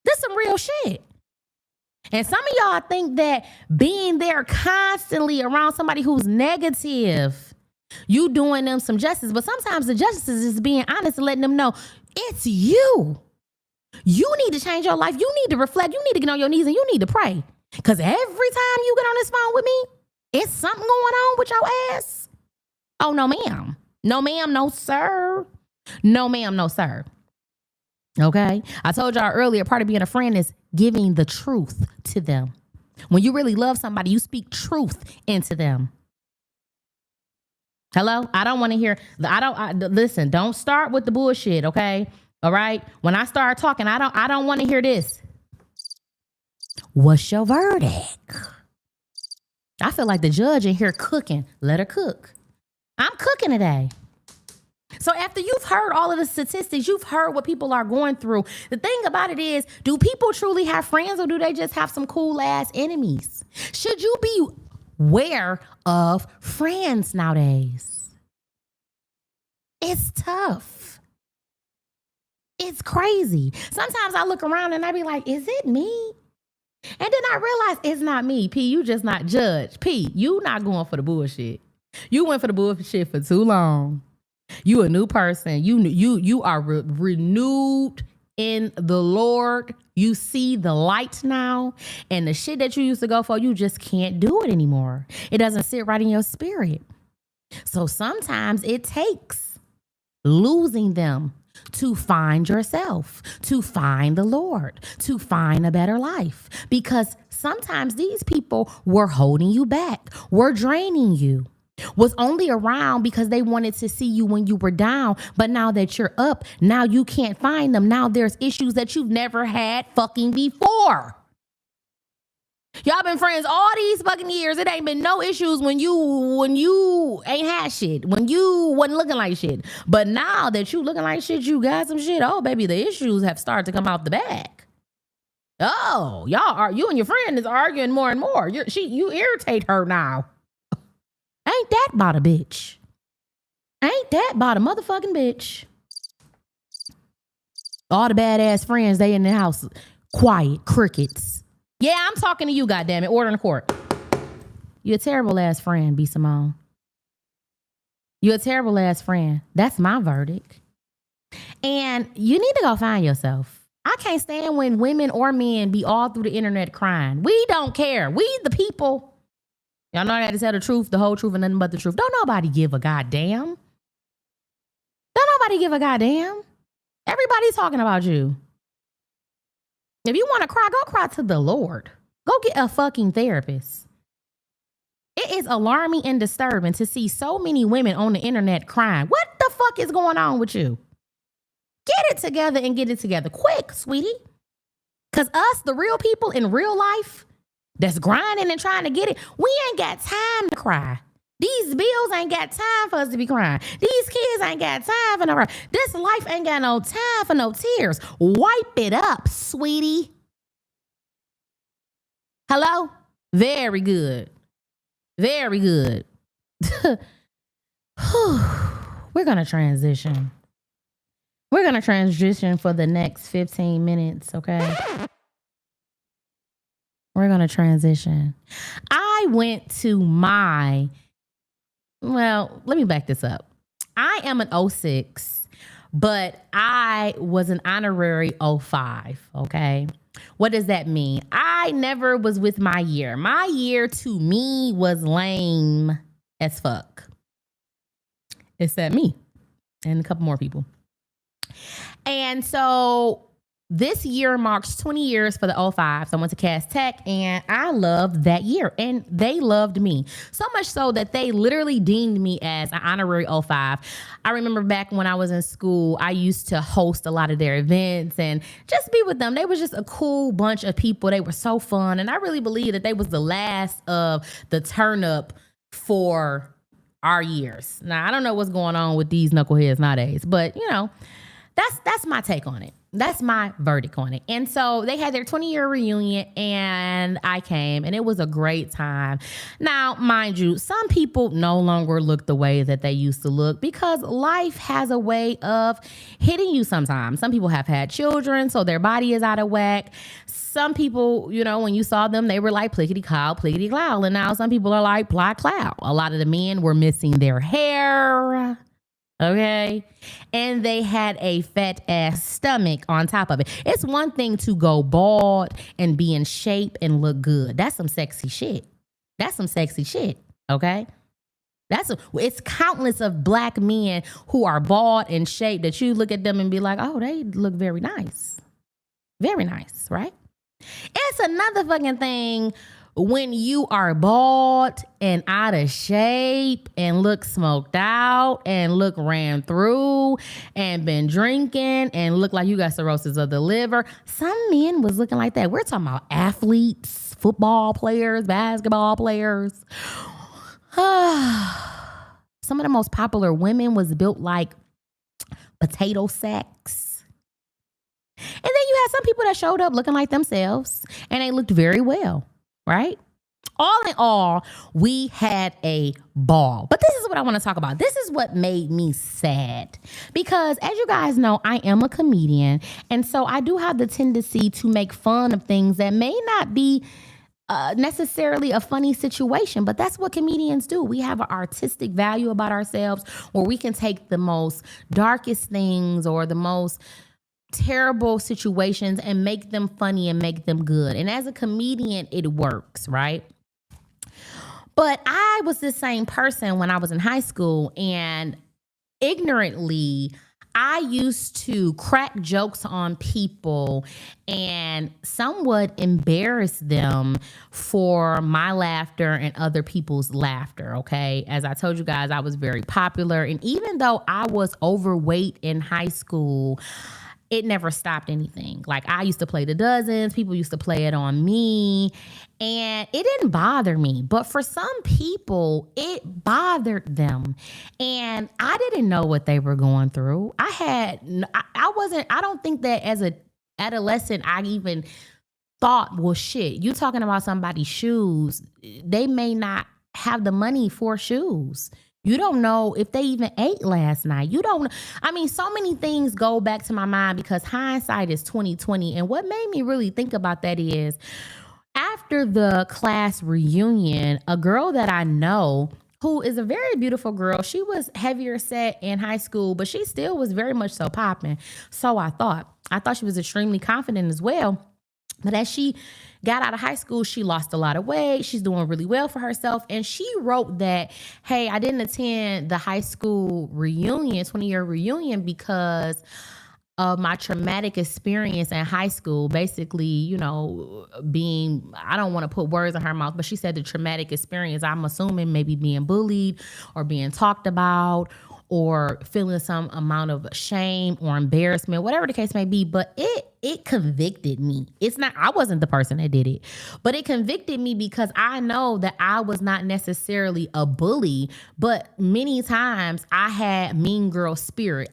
This some real shit. And some of y'all think that being there constantly around somebody who's negative, you doing them some justice. But sometimes the justice is just being honest and letting them know it's you. You need to change your life. You need to reflect. You need to get on your knees and you need to pray. Because every time you get on this phone with me, it's something going on with your ass. Oh, no, ma'am. No, ma'am. No, sir. No, ma'am. No, sir. Okay? I told y'all earlier, part of being a friend is giving the truth to them. When you really love somebody, you speak truth into them. Hello? I don't want to hear, listen, don't start with the bullshit, okay? All right. When I start talking, I don't want to hear this. What's your verdict? I feel like the judge in here cooking. Let her cook. I'm cooking today. So after you've heard all of the statistics, you've heard what people are going through. The thing about it is, do people truly have friends or do they just have some cool ass enemies? Should you be aware of friends nowadays? It's tough. It's crazy. Sometimes I look around and I be like, is it me? And then I realize it's not me. P, you just not judge. P, you not going for the bullshit. You went for the bullshit for too long. You a new person. You are renewed in the Lord. You see the light now. And the shit that you used to go for, you just can't do it anymore. It doesn't sit right in your spirit. So sometimes it takes losing them to find yourself, to find the Lord, to find a better life. Because sometimes these people were holding you back, were draining you, was only around because they wanted to see you when you were down. But now that you're up, now you can't find them. Now there's issues that you've never had fucking before. Y'all been friends all these fucking years. It ain't been no issues when you ain't had shit, when you wasn't looking like shit. But now that you looking like shit, you got some shit. Oh, baby, the issues have started to come out the back. Oh, you and your friend is arguing more and more. You irritate her now. Ain't that about a bitch? Ain't that about a motherfucking bitch? All the badass friends, they in the house, quiet, crickets. Yeah, I'm talking to you, goddammit. Order in the court. You're a terrible ass friend, B. Simone. You're a terrible ass friend. That's my verdict. And you need to go find yourself. I can't stand when women or men be all through the internet crying. We don't care. We the people. Y'all know I had to tell the truth, the whole truth, and nothing but the truth. Don't nobody give a goddamn. Don't nobody give a goddamn. Everybody's talking about you. If you want to cry, go cry to the Lord. Go get a fucking therapist. It is alarming and disturbing to see so many women on the internet crying. What the fuck is going on with you? Get it together and get it together quick, sweetie. Because us, the real people in real life that's grinding and trying to get it, we ain't got time to cry. These bills ain't got time for us to be crying. These kids ain't got time for no crying. This life ain't got no time for no tears. Wipe it up, sweetie. Hello? Very good. Very good. We're going to transition. We're going to transition for the next 15 minutes, okay? We're going to transition. I went to let me back this up. I am an 06, but I was an honorary 05, okay? What does that mean? I never was with my year. My year to me was lame as fuck. Except me and a couple more people. And so this year marks 20 years for the 05. So I went to Cass Tech and I loved that year and they loved me. So much so that they literally deemed me as an honorary 05. I remember back when I was in school, I used to host a lot of their events and just be with them. They was just a cool bunch of people. They were so fun. And I really believe that they was the last of the turn up for our years. Now, I don't know what's going on with these knuckleheads nowadays, but that's my take on it. That's my verdict on it. And so they had their 20-year reunion and I came and it was a great time. Now, mind you, some people no longer look the way that they used to look because life has a way of hitting you sometimes. Some people have had children, so their body is out of whack. Some people, when you saw them, they were like plickety-clow, plickety-clow. And now some people are like plow. A lot of the men were missing their hair. Okay. And they had a fat ass stomach on top of it. It's one thing to go bald and be in shape and look good. That's some sexy shit. Okay. It's countless of black men who are bald and shaped that you look at them and be like, oh, they look very nice. Very nice, right? It's another fucking thing when you are bald and out of shape and look smoked out and look ran through and been drinking and look like you got cirrhosis of the liver. Some men was looking like that. We're talking about athletes, football players, basketball players. Some of the most popular women was built like potato sacks. And then you had some people that showed up looking like themselves and they looked very well. Right? All in all, we had a ball. But this is what I want to talk about. This is what made me sad. Because as you guys know, I am a comedian. And so I do have the tendency to make fun of things that may not be necessarily a funny situation. But that's what comedians do. We have an artistic value about ourselves where we can take the most darkest things or the most terrible situations and make them funny and make them good. And as a comedian, it works, right? But I was the same person when I was in high school, and ignorantly, I used to crack jokes on people and somewhat embarrass them for my laughter and other people's laughter, okay? As I told you guys, I was very popular. And even though I was overweight in high school, it never stopped anything. Like I used to play the dozens. People used to play it on me and it didn't bother me. But for some people, it bothered them. And I didn't know what they were going through. I don't think that as an adolescent, I even thought, well, shit, you talking about somebody's shoes. They may not have the money for shoes. You don't know if they even ate last night. You don't. I mean, so many things go back to my mind because hindsight is 20/20. And what made me really think about that is after the class reunion, a girl that I know who is a very beautiful girl, she was heavier set in high school, but she still was very much so popping. So I thought she was extremely confident as well. But as she got out of high school, she lost a lot of weight. She's doing really well for herself. And she wrote that, hey, I didn't attend the high school reunion, 20-year reunion, because of my traumatic experience in high school. Basically, I don't want to put words in her mouth, but she said the traumatic experience, I'm assuming maybe being bullied or being talked about or feeling some amount of shame or embarrassment, whatever the case may be. But it convicted me. I wasn't the person that did it, but it convicted me because I know that I was not necessarily a bully, but many times I had mean girl spirit.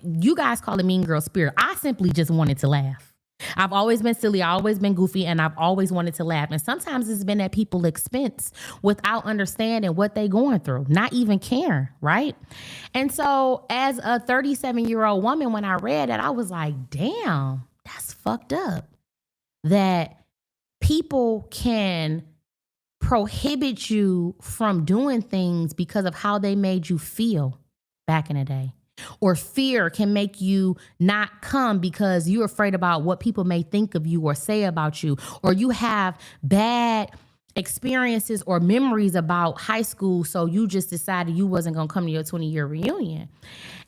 You guys call it mean girl spirit. I simply just wanted to laugh. I've always been silly, I've always been goofy, and I've always wanted to laugh. And sometimes it's been at people's expense without understanding what they're going through, not even caring, right? And so as a 37-year-old woman, when I read that, I was like, damn, that's fucked up. That people can prohibit you from doing things because of how they made you feel back in the day. Or fear can make you not come because you're afraid about what people may think of you or say about you, or you have bad experiences or memories about high school, so you just decided you wasn't going to come to your 20-year reunion.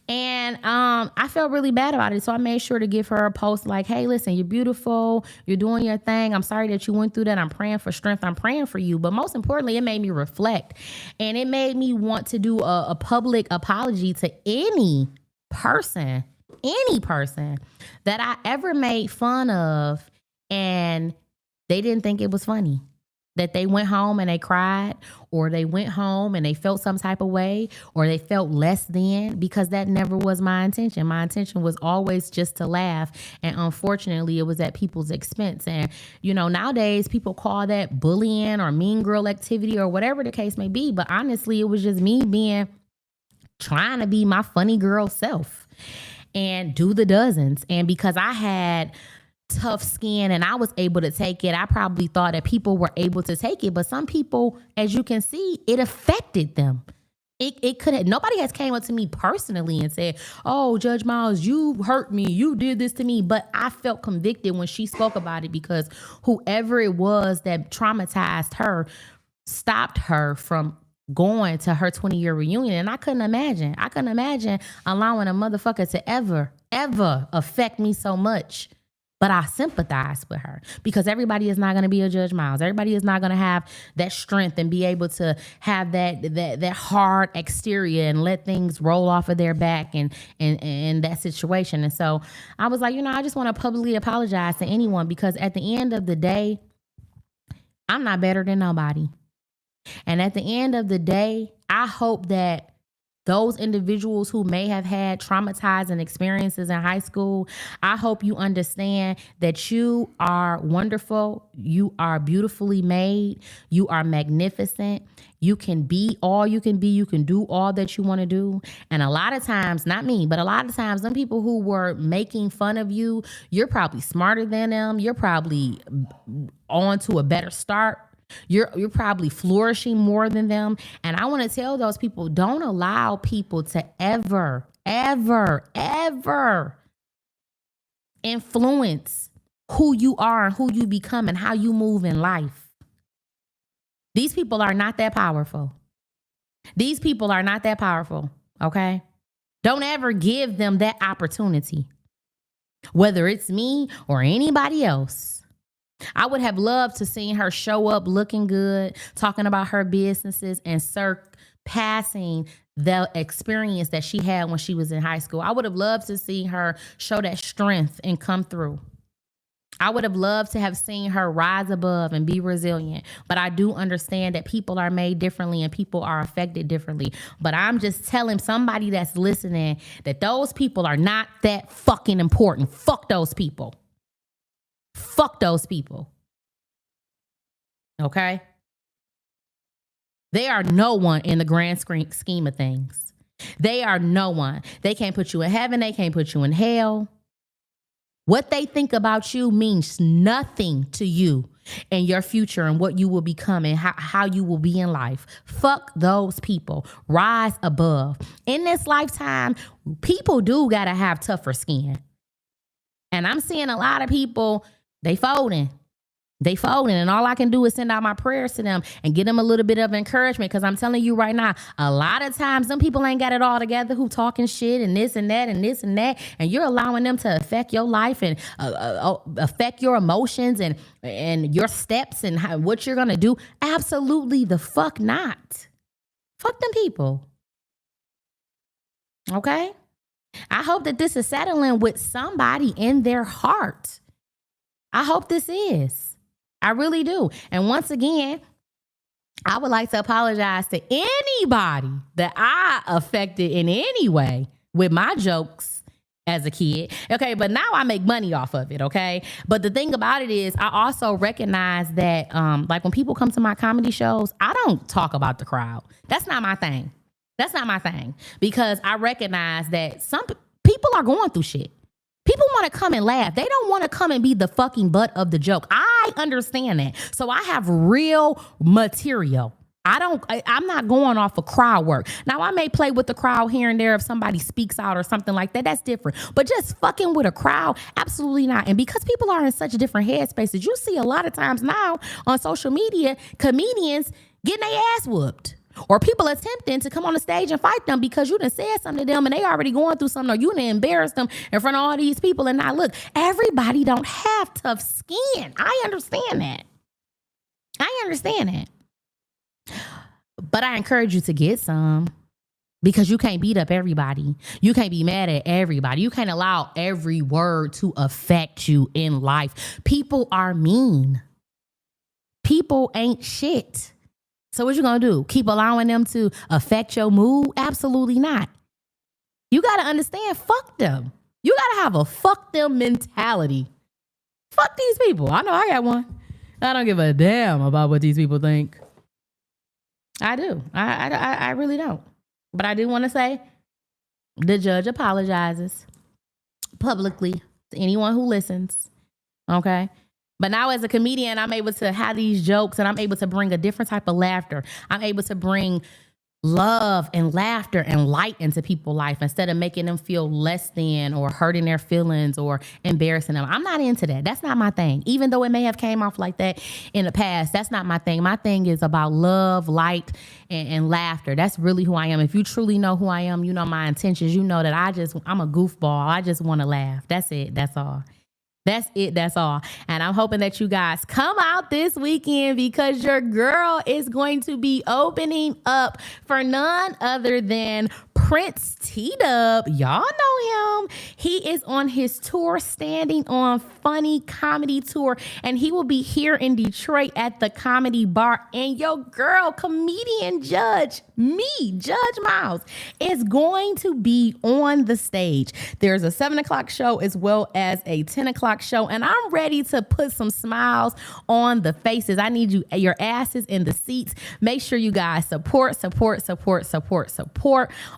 And I felt really bad about it, so I made sure to give her a post like, hey, listen, you're beautiful, you're doing your thing, I'm sorry that you went through that, I'm praying for strength, I'm praying for you. But most importantly, it made me reflect, and it made me want to do a public apology to any person that I ever made fun of and they didn't think it was funny. That they went home and they cried, or they went home and they felt some type of way, or they felt less than, because that never was my intention. My intention was always just to laugh. And unfortunately, it was at people's expense. And, nowadays people call that bullying or mean girl activity or whatever the case may be. But honestly, it was just me trying to be my funny girl self and do the dozens. And because I had tough skin and I was able to take it, I probably thought that people were able to take it. But some people, as you can see, it affected them. It could have, nobody has came up to me personally and said, oh, Judge Miles, you hurt me, you did this to me. But I felt convicted when she spoke about it, because whoever it was that traumatized her stopped her from going to her 20-year reunion. And I couldn't imagine allowing a motherfucker to ever affect me so much. But I sympathize with her, because everybody is not going to be a Judge Miles. Everybody is not going to have that strength and be able to have that hard exterior and let things roll off of their back and that situation. And so I was like, I just want to publicly apologize to anyone, because at the end of the day, I'm not better than nobody. And at the end of the day, I hope that those individuals who may have had traumatizing experiences in high school, I hope you understand that you are wonderful. You are beautifully made. You are magnificent. You can be all you can be. You can do all that you want to do. And a lot of times, not me, but a lot of times, some people who were making fun of you, you're probably smarter than them. You're probably on to a better start. You're probably flourishing more than them. And I want to tell those people, don't allow people to ever influence who you are and who you become and how you move in life. These people are not that powerful. Okay? Don't ever give them that opportunity, whether it's me or anybody else. I would have loved to see her show up looking good, talking about her businesses and surpassing the experience that she had when she was in high school. I would have loved to see her show that strength and come through. I would have loved to have seen her rise above and be resilient. But I do understand that people are made differently and people are affected differently. But I'm just telling somebody that's listening that those people are not that fucking important. Fuck those people. Fuck those people. Okay? They are no one in the grand scheme of things. They are no one. They can't put you in heaven. They can't put you in hell. What they think about you means nothing to you and your future and what you will become and how you will be in life. Fuck those people. Rise above. In this lifetime, people do got to have tougher skin. And I'm seeing a lot of people, they folding. And all I can do is send out my prayers to them and give them a little bit of encouragement, because I'm telling you right now, a lot of times some people ain't got it all together, who talking shit and this and that and this and that, and you're allowing them to affect your life and affect your emotions and your steps and what you're going to do. Absolutely the fuck not. Fuck them people. Okay? I hope that this is settling with somebody in their heart. I hope this is. I really do. And once again, I would like to apologize to anybody that I affected in any way with my jokes as a kid. Okay, but now I make money off of it, okay? But the thing about it is I also recognize that like when people come to my comedy shows, I don't talk about the crowd. That's not my thing. That's not my thing because I recognize that some people are going through shit. People want to come and laugh. They don't want to come and be the fucking butt of the joke. I understand that. So I have real material. I'm not going off of crowd work. Now I may play with the crowd here and there if somebody speaks out or something like that. That's different. But just fucking with a crowd, absolutely not. And because people are in such different headspaces, you see a lot of times now on social media, comedians getting their ass whooped. Or people attempting to come on the stage and fight them because you done said something to them and they already going through something, or you done embarrassed them in front of all these people. And now look, everybody don't have tough skin. I understand that. But I encourage you to get some because you can't beat up everybody. You can't be mad at everybody. You can't allow every word to affect you in life. People are mean. People ain't shit. So what you gonna do? Keep allowing them to affect your mood? Absolutely not. You gotta understand, fuck them. You gotta have a fuck them mentality. Fuck these people. I know I got one. I don't give a damn about what these people think. I do. I really don't. But I do want to say the judge apologizes publicly to anyone who listens. Okay? But now as a comedian, I'm able to have these jokes and I'm able to bring a different type of laughter. I'm able to bring love and laughter and light into people's life instead of making them feel less than or hurting their feelings or embarrassing them. I'm not into that. That's not my thing. Even though it may have came off like that in the past, that's not my thing. My thing is about love, light, and laughter. That's really who I am. If you truly know who I am, you know my intentions. You know that I'm a goofball. I just want to laugh. That's it. That's all. That's it. That's all. And I'm hoping that you guys come out this weekend because your girl is going to be opening up for none other than Prince T-Dub. Y'all know him. He is on his tour, Standing On Funny Comedy Tour, and he will be here in Detroit at the Comedy Bar. And your girl, comedian Judge Miles, is going to be on the stage. There's a 7 o'clock show as well as a 10 o'clock show, and I'm ready to put some smiles on the faces. I need your asses in the seats. Make sure you guys support.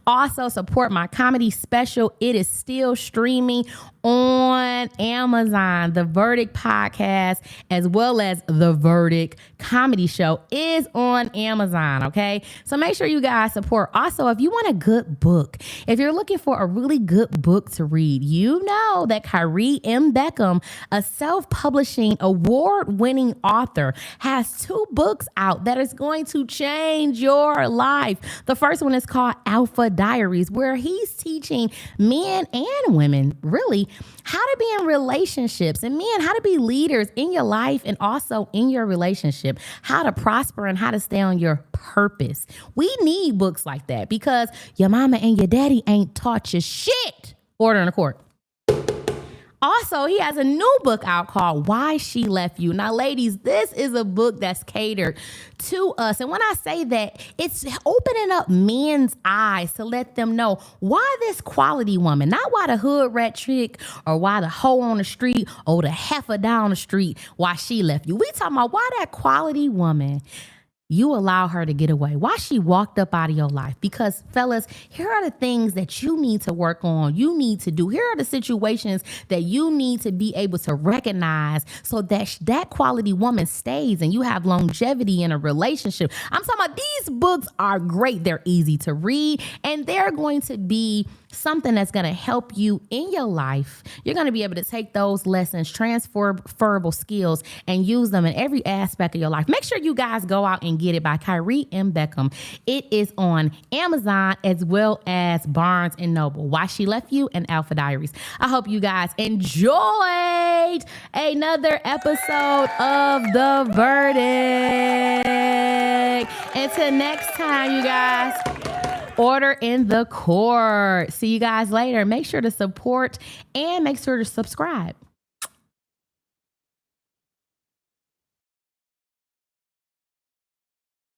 Also support my comedy special. It is still streaming on Amazon. The Verdict podcast as well as The Verdict comedy show is on Amazon, okay? So make sure you guys support. Also, if you want a good book, if you're looking for a really good book to read, you know that Kyrie M. Beckham, a self-publishing award-winning author, has 2 books out that is going to change your life. The first one is called Alpha Diaries, where he's teaching men and women, really, how to be in relationships, and men, how to be leaders in your life and also in your relationship, how to prosper and how to stay on your purpose. We need books like that because your mama and your daddy ain't taught you shit. Order in the court. Also, he has a new book out called Why She Left You. Now, ladies, this is a book that's catered to us. And when I say that, it's opening up men's eyes to let them know why this quality woman, not why the hood rat chick or why the hoe on the street or the heifer down the street, why she left you. We talking about why that quality woman, you allow her to get away. Why she walked up out of your life. Because fellas, here are the things that you need to work on. You need to do. Here are the situations that you need to be able to recognize so that that quality woman stays and you have longevity in a relationship. I'm talking about these books are great. They're easy to read and they're going to be something that's going to help you in your life. You're going to be able to take those lessons, transferable skills, and use them in every aspect of your life. Make sure you guys go out and get it by Kyrie M. Beckham. It is on Amazon as well as Barnes & Noble. Why She Left You and Alpha Diaries. I hope you guys enjoyed another episode of The Verdict. Until next time, you guys. Order in the court. See you guys later. Make sure to support and make sure to subscribe.